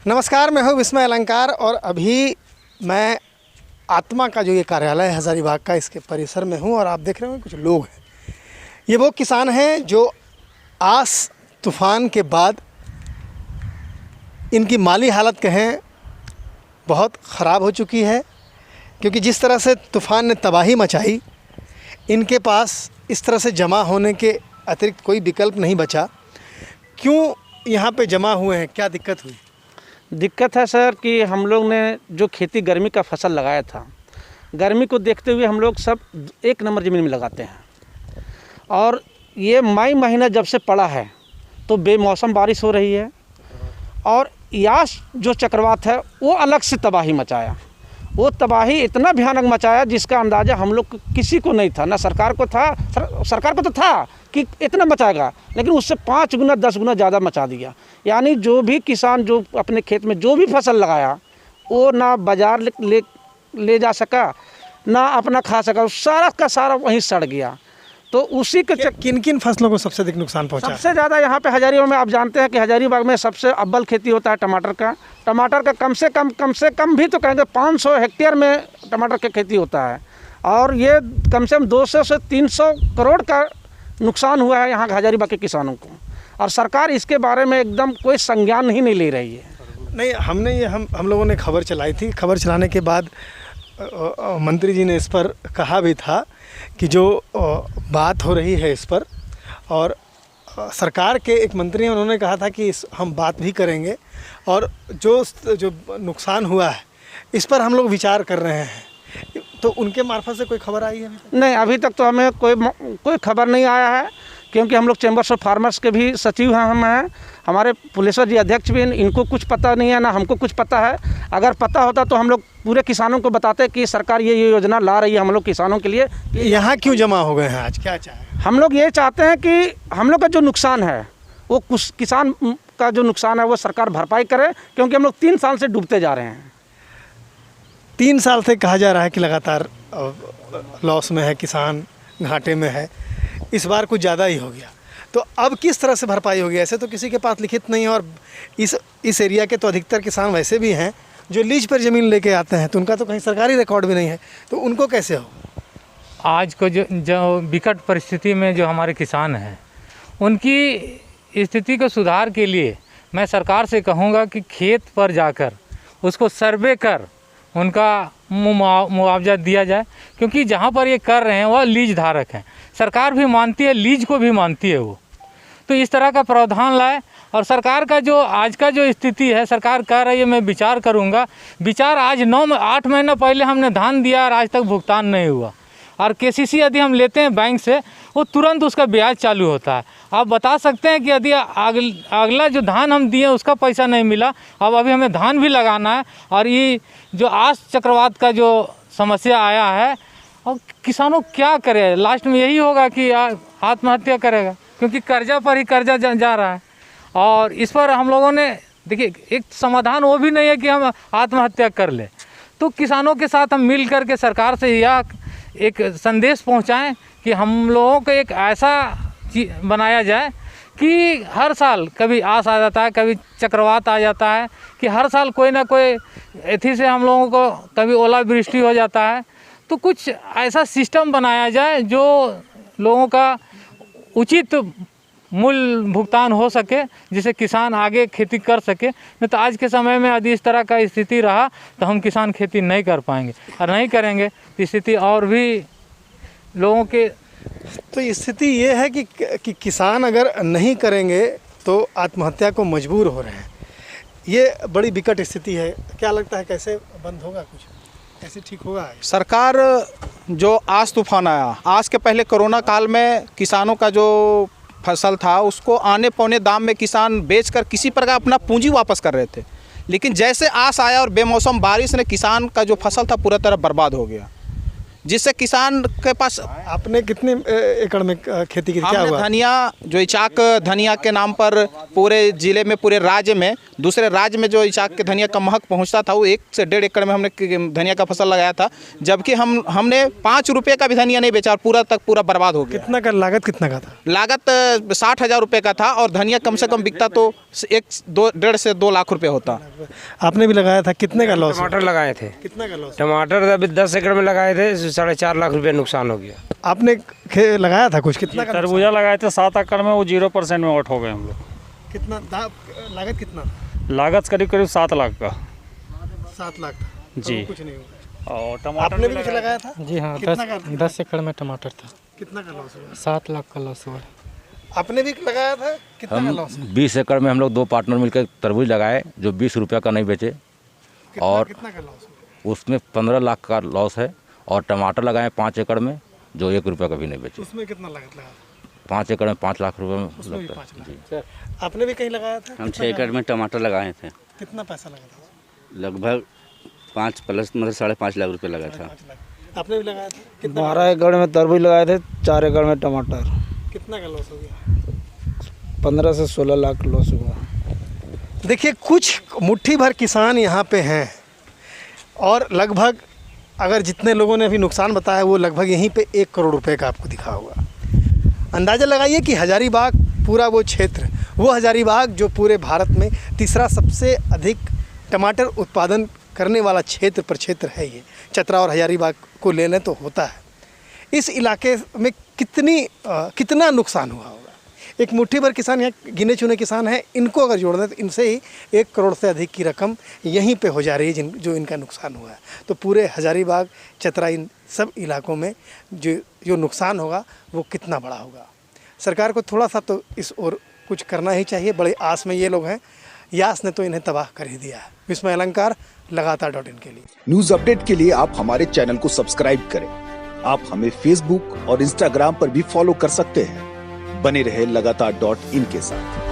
नमस्कार, मैं हूँ विस्मय अलंकार और अभी मैं आत्मा का जो ये कार्यालय है हज़ारीबाग का, इसके परिसर में हूँ और आप देख रहे हो कुछ लोग हैं। ये वो किसान हैं जो आस तूफ़ान के बाद इनकी माली हालत कहें बहुत ख़राब हो चुकी है, क्योंकि जिस तरह से तूफ़ान ने तबाही मचाई, इनके पास इस तरह से जमा होने के अतिरिक्त कोई विकल्प नहीं बचा। क्यों यहाँ पे जमा हुए हैं, क्या दिक्कत हुई? दिक्कत है सर कि हम लोग ने जो खेती गर्मी का फसल लगाया था, गर्मी को देखते हुए हम लोग सब एक नंबर ज़मीन में लगाते हैं। और ये मई महीना जब से पड़ा है तो बेमौसम बारिश हो रही है और यास जो चक्रवात है वो अलग से तबाही मचाया। वो तबाही इतना भयानक मचाया जिसका अंदाज़ा हम लोग किसी को नहीं था, ना सरकार को था। सरकार को तो था कि इतना मचाएगा, लेकिन उससे 5 गुना 10 गुना ज़्यादा मचा दिया। यानी जो भी किसान जो अपने खेत में जो भी फसल लगाया वो ना बाज़ार ले जा सका, ना अपना खा सका, सारा का सारा वहीं सड़ गया। तो उसी के किन किन फसलों को सबसे अधिक नुकसान पहुंचा? सबसे ज़्यादा यहाँ पे हज़ारीबाग में आप जानते हैं कि हज़ारीबाग में सबसे अव्वल खेती होता है टमाटर का। टमाटर का कम से कम भी तो कहेंगे 500 हेक्टेयर में टमाटर की खेती होता है और ये कम से कम 200 से 300 करोड़ का नुकसान हुआ है यहाँ हज़ारीबाग के किसानों को। और सरकार इसके बारे में एकदम कोई संज्ञान ही नहीं ले रही है। नहीं, हमने ये हम लोगों ने खबर चलाई थी। खबर चलाने के बाद मंत्री जी ने इस पर कहा भी था कि जो बात हो रही है इस पर, और सरकार के एक मंत्री हैं, उन्होंने कहा था कि हम बात भी करेंगे और जो नुकसान हुआ है इस पर हम लोग विचार कर रहे हैं। तो उनके मार्फत से कोई खबर आई है? नहीं, अभी तक तो हमें कोई खबर नहीं आया है, क्योंकि हम लोग चैम्बर्स ऑफ फार्मर्स के भी सचिव हैं, हम हैं, हमारे पुलेश्वर जी अध्यक्ष भी, इनको कुछ पता नहीं है, ना हमको कुछ पता है। अगर पता होता तो हम लोग पूरे किसानों को बताते कि सरकार ये योजना ला रही है हम लोग किसानों के लिए। यहाँ क्यों जमा हो गए हैं आज, क्या चाहें? हम लोग ये चाहते हैं कि हम लोग का जो नुकसान है वो कुछ किसान का जो नुकसान है वो सरकार भरपाई करे, क्योंकि हम लोग 3 साल से डूबते जा रहे हैं। 3 साल से कहा जा रहा है कि लगातार लॉस में है किसान, घाटे में है। इस बार कुछ ज़्यादा ही हो गया, तो अब किस तरह से भरपाई होगी? ऐसे तो किसी के पास लिखित नहीं है और इस एरिया के तो अधिकतर किसान वैसे भी हैं जो लीज पर ज़मीन लेके आते हैं, तो उनका तो कहीं सरकारी रिकॉर्ड भी नहीं है, तो उनको कैसे हो? आज को जो विकट परिस्थिति में जो हमारे किसान हैं, उनकी स्थिति को सुधार के लिए मैं सरकार से कहूँगा कि खेत पर जाकर उसको सर्वे कर उनका मुआवजा दिया जाए, क्योंकि जहाँ पर ये कर रहे हैं वह लीज धारक हैं। सरकार भी मानती है, लीज को भी मानती है वो। तो इस तरह का प्रावधान लाए। और सरकार का जो आज का जो स्थिति है, सरकार कह रही है मैं विचार करूँगा। विचार आज 8 महीना पहले हमने धान दिया और आज तक भुगतान नहीं हुआ। और केसीसी यदि हम लेते हैं बैंक से, वो तुरंत उसका ब्याज चालू होता है। आप बता सकते हैं कि यदि अगला जो धान हम दिए उसका पैसा नहीं मिला, अब अभी हमें धान भी लगाना है और ये जो आस चक्रवात का जो समस्या आया है, और किसानों क्या करे, लास्ट में यही होगा कि आत्महत्या करेगा, क्योंकि कर्जा पर ही कर्जा जा रहा है। और इस पर हम लोगों ने देखिए, एक समाधान वो भी नहीं है कि हम आत्महत्या कर लें। तो किसानों के साथ हम मिल कर के सरकार से यह एक संदेश पहुंचाएं कि हम लोगों को एक ऐसा बनाया जाए कि हर साल कभी आस आ जाता है, कभी चक्रवात आ जाता है, कि हर साल कोई ना कोई एथी से हम लोगों को कभी ओलावृष्टि हो जाता है। तो कुछ ऐसा सिस्टम बनाया जाए जो लोगों का उचित मूल्य भुगतान हो सके, जिससे किसान आगे खेती कर सके। नहीं तो आज के समय में यदि इस तरह का स्थिति रहा तो हम किसान खेती नहीं कर पाएंगे, और नहीं करेंगे तो स्थिति और भी लोगों के। तो स्थिति ये है कि किसान अगर नहीं करेंगे तो आत्महत्या को मजबूर हो रहे हैं। ये बड़ी विकट स्थिति है। क्या लगता है कैसे बंद होगा, कुछ कैसे ठीक होगा? सरकार जो आस तूफान आया, आज के पहले कोरोना काल में किसानों का जो फसल था उसको आने पौने दाम में किसान बेचकर किसी प्रकार अपना पूंजी वापस कर रहे थे, लेकिन जैसे आस आया और बेमौसम बारिश ने किसान का जो फसल था पूरा तरह बर्बाद हो गया। जिससे किसान के पास आपने कितने एकड़ में खेती की, क्या हमने हुआ? धनिया जो इचाक धनिया के नाम पर पूरे जिले में, पूरे राज्य में, दूसरे राज्य में जो इचाक के धनिया का महक पहुंचता था वो 1 से 1.5 एकड़ में हमने धनिया का फसल लगाया था, जबकि हमने 5 रुपये का भी धनिया नहीं बेचा और पूरा बर्बाद हो गया। कितना का लागत कितना का था? लागत 60,000 रुपये का था और धनिया कम से कम बिकता तो 1.5 से 2 लाख रुपये होता। आपने भी लगाया था, कितने का लॉस? टमाटर लगाए थे। कितना का लॉस? टमाटर अभी 10 एकड़ में लगाए थे, 4.5 लाख रुपए नुकसान हो गया। आपने लगाया था कुछ, कितना का? तरबूजा लगाए थे 7 एकड़ में, वो 0% में आउट हो गए हम लोग। कितना लागत कितना? लागत करीब 7 लाख का। 7 लाख था जी। तो कुछ नहीं हुआ। और टमाटर आपने भी कुछ लगाया था? जी हाँ, कितना का? 10 एकड़ में टमाटर था। कितना का लॉस हुआ? 7 लाख का लॉस हुआ। आपने भी लगाया था, कितना का लॉस? 20 एकड़ में हम लोग 2 पार्टनर मिलकर तरबूज लगाए जो 20 रुपये का नहीं बेचे, और कितना का लॉस हुआ? उसमें 15 लाख का लॉस है। और टमाटर लगाए 5 एकड़ में जो 1 रुपये का भी नहीं बेचे। उसमें कितना लागत लगा? 5 एकड़ में 5 लाख रुपये में उसमें भी लगता 5 है। लाख। जी। आपने भी कहीं लगाया था? हम 6 एकड़ में टमाटर लगाए थे। कितना पैसा लगा था? लगभग 5 प्लस मतलब 5.5 लाख रुपए लगा था। 5 लाख। आपने भी लगाया था? कितना? 12 एकड़ में तरबूज लगाए थे, 4 एकड़ में टमाटर। कितना का लॉस हो गया? 15 से 16 लाख लॉस हुआ। देखिए, कुछ मुट्ठी भर किसान यहाँ पे हैं और लगभग अगर जितने लोगों ने अभी नुकसान बताया वो लगभग यहीं पे 1 करोड़ रुपए का आपको दिखा होगा। अंदाज़ा लगाइए कि हजारीबाग पूरा वो क्षेत्र, वो हजारीबाग जो पूरे भारत में तीसरा सबसे अधिक टमाटर उत्पादन करने वाला क्षेत्र है। ये चतरा और हजारीबाग को ले लें तो होता है। इस इलाके में कितना नुकसान हुआ होगा? एक मुट्ठी भर किसान, यहाँ गिने चुने किसान हैं, इनको अगर जोड़ दें तो इनसे ही 1 करोड़ से अधिक की रकम यहीं पे हो जा रही है जो इनका नुकसान हुआ है। तो पूरे हजारीबाग, चतरा, इन सब इलाकों में जो नुकसान होगा वो कितना बड़ा होगा। सरकार को थोड़ा सा तो इस ओर कुछ करना ही चाहिए। बड़े आस में ये लोग हैं, यास ने तो इन्हें तबाह कर ही दिया है। विस्मय अलंकार, लगातार.in के लिए। न्यूज अपडेट के लिए आप हमारे चैनल को सब्सक्राइब करें। आप हमें फेसबुक और इंस्टाग्राम पर भी फॉलो कर सकते हैं। बने रहे लगातार.in के साथ।